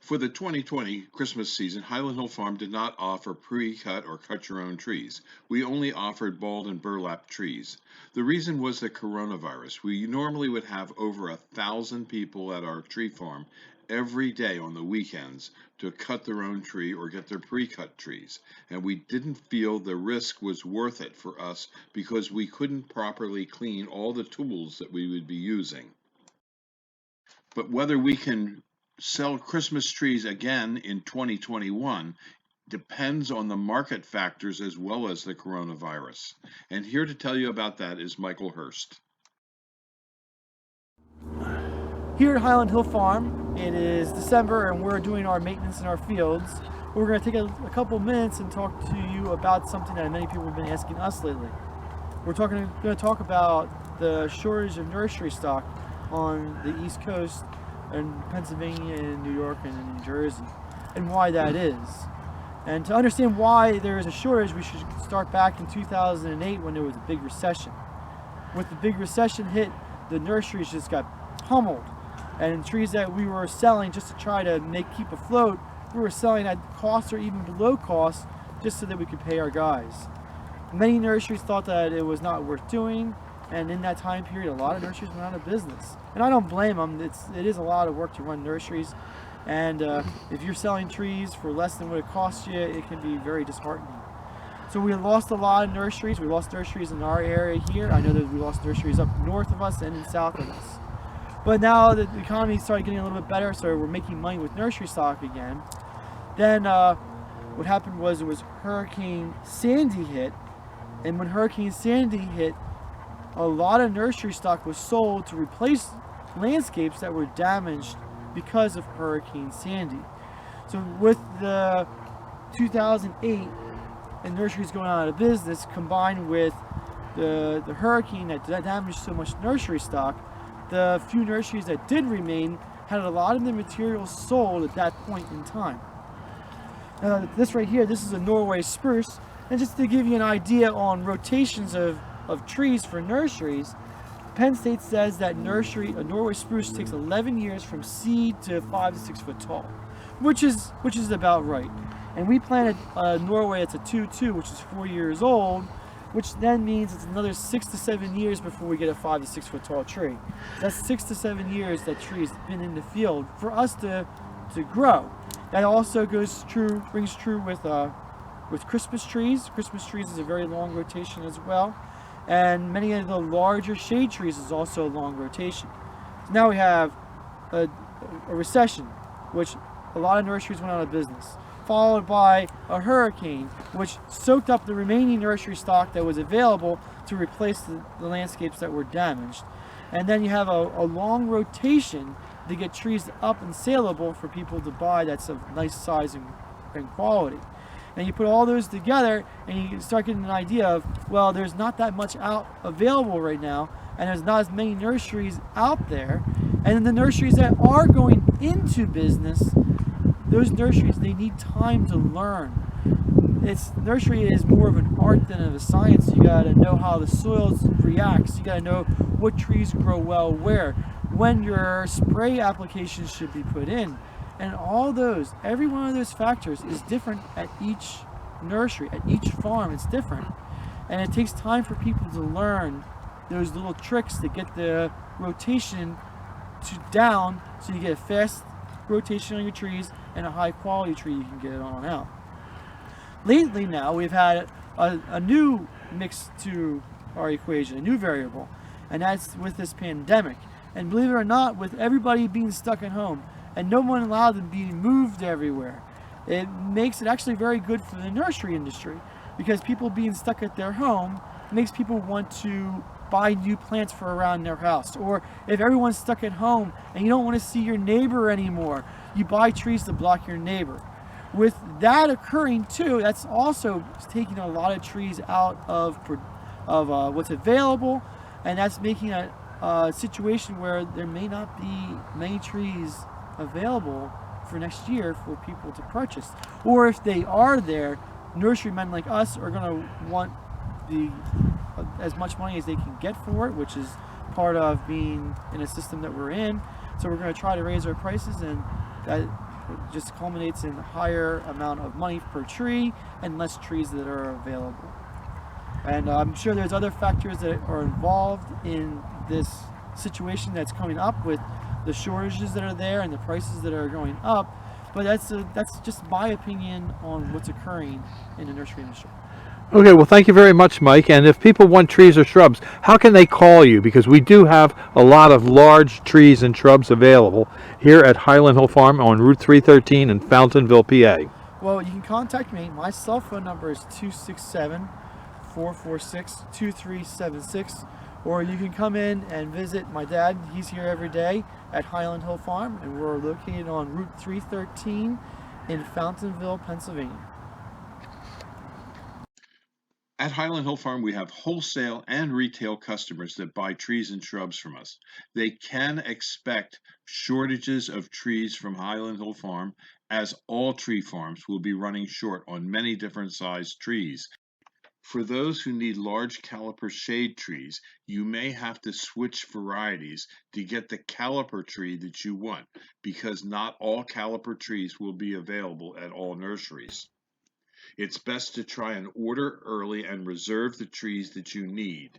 For the 2020 Christmas season, Highland Hill Farm did not offer pre-cut or cut your own trees. We only offered balled and burlap trees. The reason was the coronavirus. We normally would have over 1,000 people at our tree farm every day on the weekends to cut their own tree or get their pre-cut trees. And we didn't feel the risk was worth it for us because we couldn't properly clean all the tools that we would be using. But whether we can sell Christmas trees again in 2021 depends on the market factors as well as the coronavirus. And here to tell you about that is Michael Hurst. Here at Highland Hill Farm, it is December and we're doing our maintenance in our fields. We're going to take a couple minutes and talk to you about something that many people have been asking us lately. We're going to talk about the shortage of nursery stock on the East Coast in Pennsylvania and New York and in New Jersey, and why that is. And to understand why there is a shortage, we should start back in 2008 when there was a big recession. With the big recession hit, the nurseries just got pummeled, and trees that we were selling just to try to keep afloat, we were selling at cost or even below cost just so that we could pay our guys. Many nurseries thought that it was not worth doing, and in that time period a lot of nurseries went out of business. And I don't blame them. It is a lot of work to run nurseries, and if you're selling trees for less than what it costs you, it can be very disheartening. So we lost a lot of nurseries. We lost nurseries in our area here. I know that we lost nurseries up north of us and in south of us. But now that the economy started getting a little bit better, so we're making money with nursery stock again. Then what happened was Hurricane Sandy hit, and when Hurricane Sandy hit, a lot of nursery stock was sold to replace landscapes that were damaged because of Hurricane Sandy. So with the 2008 and nurseries going out of business, combined with the hurricane that damaged so much nursery stock, the few nurseries that did remain had a lot of the materials sold at that point in time. This right here, this is a Norway spruce, and just to give you an idea on rotations of trees for nurseries, Penn State says that a Norway spruce takes 11 years from seed to 5 to 6 foot tall, which is about right. And we planted Norway, it's a 2-2, which is 4 years old, which then means it's another 6 to 7 years before we get a 5 to 6 foot tall tree. That's 6 to 7 years that tree's been in the field for us to grow. That also rings true with Christmas trees. Christmas trees is a very long rotation as well. And many of the larger shade trees is also a long rotation. So now we have a recession, which a lot of nurseries went out of business, followed by a hurricane, which soaked up the remaining nursery stock that was available to replace the landscapes that were damaged. And then you have a long rotation to get trees up and saleable for people to buy that's of nice size and quality. And you put all those together and you start getting an idea of, well, there's not that much available right now, and there's not as many nurseries out there. And then the nurseries that are going into business, those nurseries, they need time to learn. Nursery is more of an art than of a science. You gotta know how the soil reacts. You gotta know what trees grow well where, when your spray applications should be put in. And every one of those factors is different at each nursery, at each farm, it's different. And it takes time for people to learn those little tricks to get the rotation down so you get a fast rotation on your trees and a high quality tree you can get it on out. Lately now, we've had a new mix to our equation, a new variable, and that's with this pandemic. And believe it or not, with everybody being stuck at home, and no one allowed to be moved everywhere, it makes it actually very good for the nursery industry, because people being stuck at their home makes people want to buy new plants for around their house. Or if everyone's stuck at home and you don't want to see your neighbor anymore, you buy trees to block your neighbor. With that occurring too, that's also taking a lot of trees out of what's available, and that's making a situation where there may not be many trees available for next year for people to purchase. Or if they are there, nurserymen like us are going to want as much money as they can get for it, which is part of being in a system that we're in. So we're going to try to raise our prices, and It just culminates in a higher amount of money per tree and less trees that are available. And I'm sure there's other factors that are involved in this situation that's coming up with the shortages that are there and the prices that are going up. But that's just my opinion on what's occurring in the nursery industry. Okay, well, thank you very much, Mike. And if people want trees or shrubs, how can they call you? Because we do have a lot of large trees and shrubs available here at Highland Hill Farm on Route 313 in Fountainville, PA. Well, you can contact me. My cell phone number is 267-446-2376. Or you can come in and visit my dad. He's here every day at Highland Hill Farm, and we're located on Route 313 in Fountainville, Pennsylvania. At Highland Hill Farm, we have wholesale and retail customers that buy trees and shrubs from us. They can expect shortages of trees from Highland Hill Farm, as all tree farms will be running short on many different sized trees. For those who need large caliper shade trees, you may have to switch varieties to get the caliper tree that you want, because not all caliper trees will be available at all nurseries. It's best to try and order early and reserve the trees that you need.